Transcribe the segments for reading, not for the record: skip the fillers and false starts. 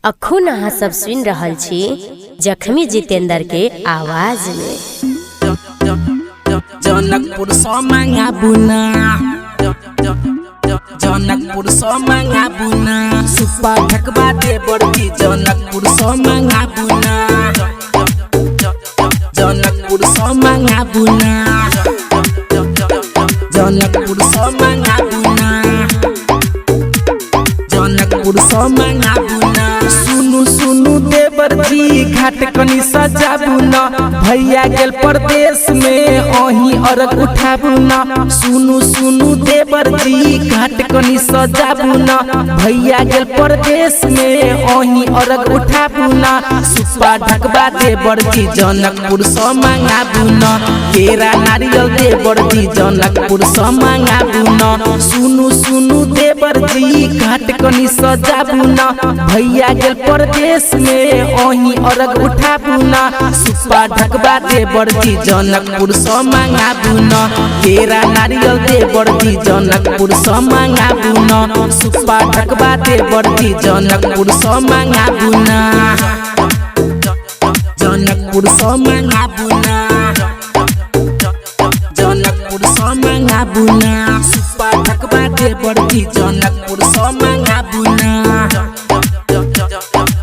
अखुन अहाँ सब सुन रहल छी जख्मी जितेंद्र के आवाज में। जनकपुर सौ मांगा बुना, जनकपुर सौ मांगा बुना, सुपा ढकबा दे बड़की जनकपुर सौ मांगा बुना, जनकपुर सौ मांगा बुना, जनकपुर सौ मांगा बुना, जनकपुर सौ मांगा बुना। सुनु सुनु देवर जी घाट कनी सजाबू न, भैया गेल परदेश में अही अरग उठाबू न। सुनु सुनु देवर जी घाट कनी सजाबू न, भैया गेल परदेश में अही अरग उठाबू न। सुपा ढकबा देवर जी जनकपुर सौ मांगाबू न, केरा नारियल देवर जी जनकपुर सौ मांगाबू न। सुनु सुनु देवर जी घाट कनी सजाबू न, भैया गेल परदेश में अही अरग उठाबू न। सुपा ढकबा देवर जी जनकपुर सौ मांगाबू न, केरा नारियल देवर जी जनकपुर सौ मांगाबू न। सुपा ढकबा देवर जी जनकपुर सौ मांगाबू न, जनकपुर सौ मांगाबू न, जनकपुर सौ मांगाबू न। सुपा ढकबा देवर जी जनकपुर सौ मांगाबू न,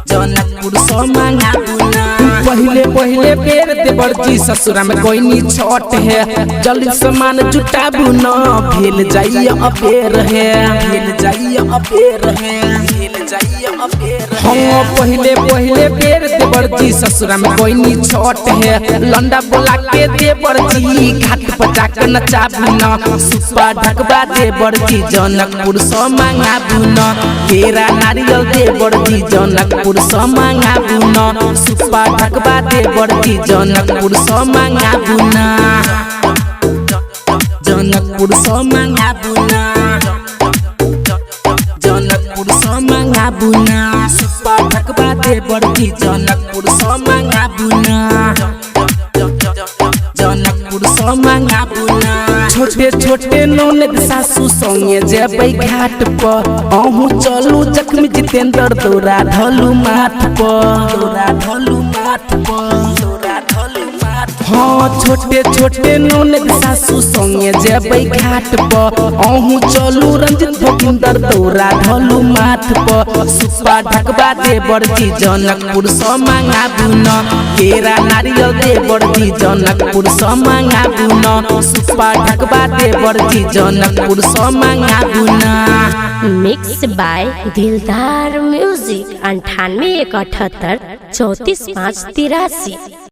जनकपुर सौ मांगाबू न। पहले पहले बेर देवर जी ससुरा में कोई छोट है, जल्दी सामान जुटाबू न, भेल जाइए अबेर है, भेल जाइए अबेर है, भेल जाइए अबेर है। हम पहले पहले बेर देवर जी ससुरा में कोई छोट है, लंडा बोला के देवर जी घाट पर जाकर नचाबू न। सुपा ढकबा देवर जी जनकपुर सौ मांगाबू न, केरा नारियल देवर जी जनकपुर सौ मांगाबू न। सुपा ढकबा देवर जी जनकपुर सौ मांगाबू न, जनकपुर सौ मांगाबू न, जनकपुर सौ मांगाबू न। सुपा ढकबा देवर जी जनकपुर सौ मांगाबू न, जनकपुर सौ मांगाबू न। छोटे छोटे ननद सासू संगे जेबै घाट पर, अहू चलू जख्मी जितेंद्र तोरा ढलू माथ पर, तोरा ढलू माथ पर, तोरा ढलू माथ। हाँ छोटे छोटे ननद सासू संगे जेबै घाट पर, अहू चलू रंजित भोगिंदर तोरा ढलू माथ पर। सुपा ढकबा देवर जी जनकपुर सौ मांगाबू न, केरा नारियल देवर जी जनकपुर सौ मांगाबू न। सुपा ढकबा देवर जी जनकपुर सौ मांगाबू न। मिक्स बाय दिलदार म्यूजिक 98 178 34 5 83।